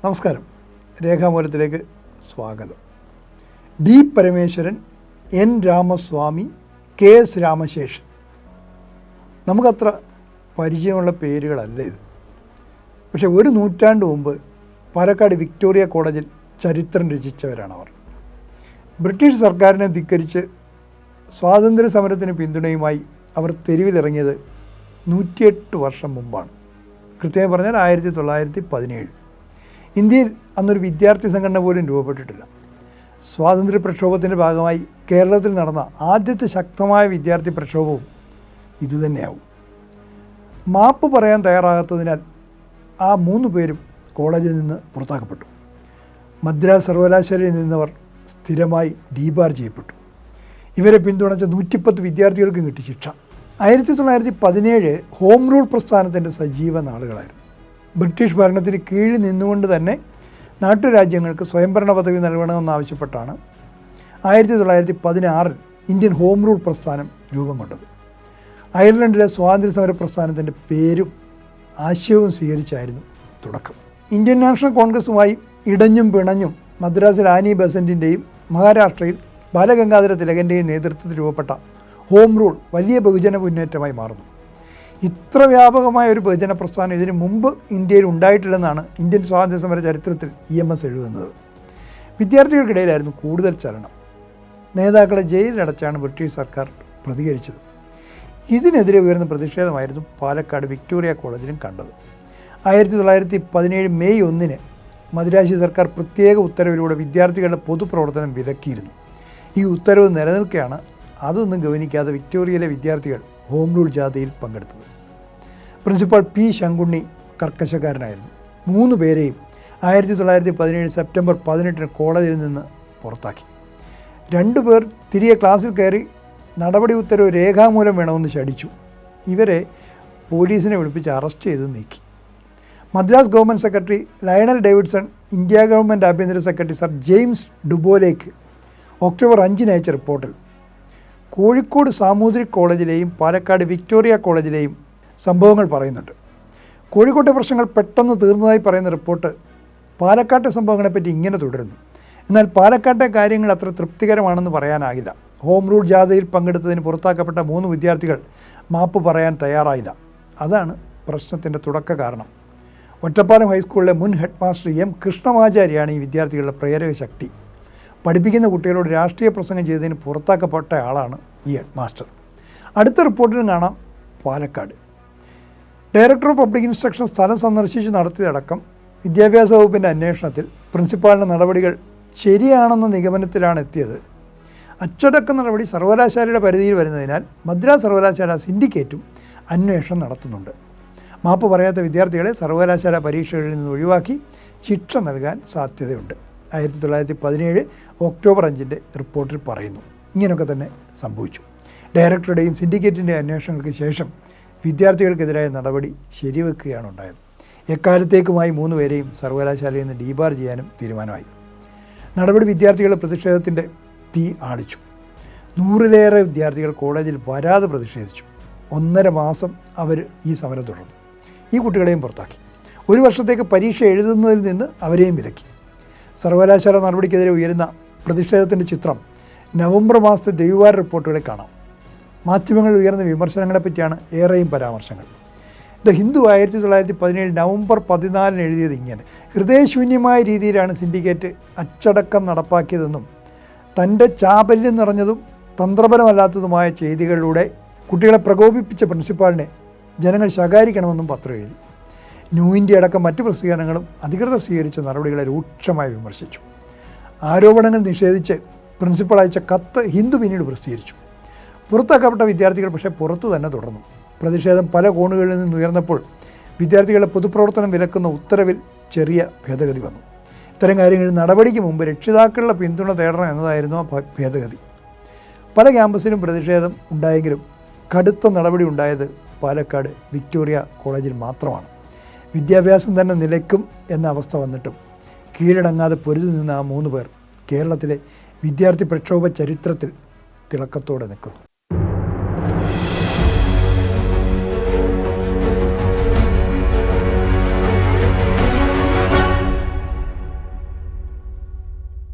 നമസ്കാരം. രേഖാമൂലത്തിലേക്ക് സ്വാഗതം. D Parameswaran, N Ramaswamy, K S Ramasheshan, നമുക്കത്ര പരിചയമുള്ള പേരുകളല്ല ഇത്. പക്ഷെ ഒരു നൂറ്റാണ്ട് മുമ്പ് പാലക്കാട് വിക്ടോറിയ കോളേജിൽ ചരിത്രം രചിച്ചവരാണവർ. ബ്രിട്ടീഷ് സർക്കാരിനെ ധിക്കരിച്ച് സ്വാതന്ത്ര്യ സമരത്തിന് പിന്തുണയുമായി അവർ തെരുവിലിറങ്ങിയത് 108 വർഷം മുമ്പാണ്. കൃത്യമായി പറഞ്ഞാൽ 1917. ഇന്ത്യയിൽ അന്നൊരു വിദ്യാർത്ഥി സംഘടന പോലും രൂപപ്പെട്ടിട്ടില്ല. സ്വാതന്ത്ര്യ പ്രക്ഷോഭത്തിൻ്റെ ഭാഗമായി കേരളത്തിൽ നടന്ന ആദ്യത്തെ ശക്തമായ വിദ്യാർത്ഥി പ്രക്ഷോഭവും ഇതുതന്നെയാവും. മാപ്പ് പറയാൻ തയ്യാറാകാത്തതിനാൽ ആ 3 പേരും കോളേജിൽ നിന്ന് പുറത്താക്കപ്പെട്ടു. മദ്രാസ് സർവകലാശാലയിൽ നിന്നവർ സ്ഥിരമായി ഡീബാർ ചെയ്യപ്പെട്ടു. ഇവരെ പിന്തുണച്ച 110 വിദ്യാർത്ഥികൾക്കും കിട്ടി ശിക്ഷ. 1917 ഹോം റൂൾ പ്രസ്ഥാനത്തിൻ്റെ സജീവ നാളുകളായിരുന്നു. ബ്രിട്ടീഷ് ഭരണത്തിന് കീഴിൽ നിന്നുകൊണ്ട് തന്നെ നാട്ടുരാജ്യങ്ങൾക്ക് സ്വയംഭരണ പദവി നൽകണമെന്നാവശ്യപ്പെട്ടാണ് 1916 ഇന്ത്യൻ ഹോം റൂൾ പ്രസ്ഥാനം രൂപം കൊണ്ടത്. അയർലൻഡിലെ സ്വാതന്ത്ര്യ സമര പ്രസ്ഥാനത്തിൻ്റെ പേരും ആശയവും സ്വീകരിച്ചായിരുന്നു തുടക്കം. ഇന്ത്യൻ നാഷണൽ കോൺഗ്രസുമായി ഇടഞ്ഞും പിണഞ്ഞും മദ്രാസിൽ ആനി ബസന്റിൻ്റെയും മഹാരാഷ്ട്രയിൽ ബാലഗംഗാധര തിലകൻ്റെയും നേതൃത്വത്തിൽ രൂപപ്പെട്ട ഹോം റൂൾ വലിയ ബഹുജന മുന്നേറ്റമായി മാറുന്നു. ഇത്ര വ്യാപകമായ ഒരു ബഹുജന പ്രസ്ഥാനം ഇതിനു മുമ്പ് ഇന്ത്യയിൽ ഉണ്ടായിട്ടില്ലെന്നാണ് ഇന്ത്യൻ സ്വാതന്ത്ര്യ സമര ചരിത്രത്തിൽ EMS എഴുതുന്നത്. വിദ്യാർത്ഥികൾക്കിടയിലായിരുന്നു കൂടുതൽ ചലനം. നേതാക്കളെ ജയിലിലടച്ചാണ് ബ്രിട്ടീഷ് സർക്കാർ പ്രതികരിച്ചത്. ഇതിനെതിരെ ഉയർന്ന പ്രതിഷേധമായിരുന്നു പാലക്കാട് വിക്ടോറിയ കോളേജിലും കണ്ടത്. 1917 മെയ് 1 മദിരാശി സർക്കാർ പ്രത്യേക ഉത്തരവിലൂടെ വിദ്യാർത്ഥികളുടെ പൊതുപ്രവർത്തനം വിലക്കിയിരുന്നു. ഈ ഉത്തരവ് നിലനിൽക്കെയാണ് അതൊന്നും ഗവനിക്കാതെ വിക്ടോറിയയിലെ വിദ്യാർത്ഥികൾ ഹോം റൂൾ ജാഥയിൽ പങ്കെടുത്തത്. Principal P. ശങ്കുണ്ണി കർക്കശക്കാരനായിരുന്നു. 3 പേരെയും 1917 സെപ്റ്റംബർ 18 കോളേജിൽ നിന്ന് പുറത്താക്കി. 2 പേർ തിരികെ ക്ലാസ്സിൽ കയറി നടപടി ഉത്തരവ് രേഖാമൂലം വേണമെന്ന് ശഠിച്ചു. ഇവരെ പോലീസിനെ വിളിപ്പിച്ച് അറസ്റ്റ് ചെയ്ത് നീക്കി. Madras government secretary Lionel Davidson India government ആഭ്യന്തര സെക്രട്ടറി സർ ജെയിംസ് ഡുബോലേക്ക് ഒക്ടോബർ 5 അയച്ച റിപ്പോർട്ടിൽ കോഴിക്കോട് സാമൂതിരിക് കോളേജിലെയും പാലക്കാട് വിക്ടോറിയ കോളേജിലെയും സംഭവങ്ങൾ പറയുന്നുണ്ട്. കോഴിക്കോട്ടെ പ്രശ്നങ്ങൾ പെട്ടെന്ന് തീർന്നതായി പറയുന്ന റിപ്പോർട്ട് പാലക്കാട്ടെ സംഭവങ്ങളെപ്പറ്റി ഇങ്ങനെ തുടരുന്നു. എന്നാൽ പാലക്കാട്ടെ കാര്യങ്ങൾ അത്ര തൃപ്തികരമാണെന്ന് പറയാനാകില്ല. ഹോം റൂൾ ജാഥയിൽ പങ്കെടുത്തതിന് പുറത്താക്കപ്പെട്ട 3 വിദ്യാർത്ഥികൾ മാപ്പ് പറയാൻ തയ്യാറായില്ല. അതാണ് പ്രശ്നത്തിൻ്റെ തുടക്ക കാരണം. ഒറ്റപ്പാലം ഹൈസ്കൂളിലെ മുൻ ഹെഡ് മാസ്റ്റർ M. കൃഷ്ണമാചാരിയാണ് ഈ വിദ്യാർത്ഥികളുടെ പ്രേരക ശക്തി. പഠിപ്പിക്കുന്ന കുട്ടികളോട് രാഷ്ട്രീയ പ്രസംഗം ചെയ്തതിന് പുറത്താക്കപ്പെട്ട ആളാണ് ഈ ഹെഡ് മാസ്റ്റർ. അടുത്ത റിപ്പോർട്ടിലും കാണാം Palakkad. Director of public instruction സ്ഥലം സന്ദർശിച്ച് നടത്തിയതടക്കം വിദ്യാഭ്യാസ വകുപ്പിൻ്റെ അന്വേഷണത്തിൽ പ്രിൻസിപ്പാളിൻ്റെ നടപടികൾ ശരിയാണെന്ന നിഗമനത്തിലാണ് എത്തിയത്. അച്ചടക്ക നടപടി സർവകലാശാലയുടെ പരിധിയിൽ വരുന്നതിനാൽ മദ്രാസ് സർവകലാശാല സിൻഡിക്കേറ്റും അന്വേഷണം നടത്തുന്നുണ്ട്. മാപ്പ് പറയാത്ത വിദ്യാർത്ഥികളെ സർവകലാശാല പരീക്ഷകളിൽ നിന്ന് ഒഴിവാക്കി ശിക്ഷ നൽകാൻ സാധ്യതയുണ്ട്. 1917 ഒക്ടോബർ 5 റിപ്പോർട്ടിൽ പറയുന്നു. ഇങ്ങനെയൊക്കെ തന്നെ സംഭവിച്ചു. ഡയറക്ടറുടെയും സിൻഡിക്കേറ്റിൻ്റെയും അന്വേഷണങ്ങൾക്ക് ശേഷം വിദ്യാർത്ഥികൾക്കെതിരായ നടപടി ശരിവെക്കുകയാണ് ഉണ്ടായത്. എക്കാലത്തേക്കുമായി 3 പേരെയും സർവകലാശാലയിൽ നിന്ന് ഡീബാർ ചെയ്യാനും തീരുമാനമായി. നടപടി വിദ്യാർത്ഥികളുടെ പ്രതിഷേധത്തിൻ്റെ തീ ആളിച്ചു. 100-ലേറെ വിദ്യാർത്ഥികൾ കോളേജിൽ വരാതെ പ്രതിഷേധിച്ചു. 1.5 മാസം അവർ ഈ സമരം തുടർന്നു. ഈ കുട്ടികളെയും പുറത്താക്കി. 1 വർഷത്തേക്ക് പരീക്ഷ എഴുതുന്നതിൽ നിന്ന് അവരെയും വിലക്കി. സർവകലാശാല നടപടിക്കെതിരെ ഉയരുന്ന പ്രതിഷേധത്തിൻ്റെ ചിത്രം നവംബർ മാസത്തെ ദ്വൈവാര റിപ്പോർട്ടുകളിൽ കാണാം. മാധ്യമങ്ങളിൽ ഉയർന്ന വിമർശനങ്ങളെപ്പറ്റിയാണ് ഏറെയും പരാമർശങ്ങൾ. ദ ഹിന്ദു 1917 നവംബർ 14 എഴുതിയത് ഇങ്ങനെ: ഹൃദയശൂന്യമായ രീതിയിലാണ് സിൻഡിക്കേറ്റ് അച്ചടക്കം നടപ്പാക്കിയതെന്നും തൻ്റെ ചാബല്യം നിറഞ്ഞതും തന്ത്രപരമല്ലാത്തതുമായ ചെയ്തികളിലൂടെ കുട്ടികളെ പ്രകോപിപ്പിച്ച പ്രിൻസിപ്പാളിനെ ജനങ്ങൾ ശകാരിക്കണമെന്നും പത്രം എഴുതി. ന്യൂ ഇന്ത്യ അടക്കം മറ്റ് പ്രസിദ്ധീകരണങ്ങളും അധികൃതർ സ്വീകരിച്ച നടപടികളെ രൂക്ഷമായി വിമർശിച്ചു. ആരോപണങ്ങൾ നിഷേധിച്ച് പ്രിൻസിപ്പൾ അയച്ച കത്ത് ഹിന്ദു പിന്നീട് പ്രസിദ്ധീകരിച്ചു. പുറത്താക്കപ്പെട്ട വിദ്യാർത്ഥികൾ പക്ഷേ പുറത്തു തന്നെ തുടർന്നു. പ്രതിഷേധം പല കോണുകളിൽ നിന്ന് ഉയർന്നപ്പോൾ വിദ്യാർത്ഥികളുടെ പൊതുപ്രവർത്തനം വിലക്കുന്ന ഉത്തരവിൽ ചെറിയ ഭേദഗതി വന്നു. ഇത്തരം കാര്യങ്ങളിൽ നടപടിക്ക് മുമ്പ് രക്ഷിതാക്കളുടെ പിന്തുണ തേടണം എന്നതായിരുന്നു ആ ഭേദഗതി. പല ക്യാമ്പസിലും പ്രതിഷേധം ഉണ്ടായെങ്കിലും കടുത്ത നടപടി ഉണ്ടായത് പാലക്കാട് വിക്ടോറിയ കോളേജിൽ മാത്രമാണ്. വിദ്യാഭ്യാസം തന്നെ നിലയ്ക്കും എന്ന അവസ്ഥ വന്നിട്ടും കീഴടങ്ങാതെ പൊരുതി നിന്ന ആ 3 പേർ കേരളത്തിലെ വിദ്യാർത്ഥി പ്രക്ഷോഭ ചരിത്രത്തിൽ തിളക്കത്തോടെ നിൽക്കുന്നു.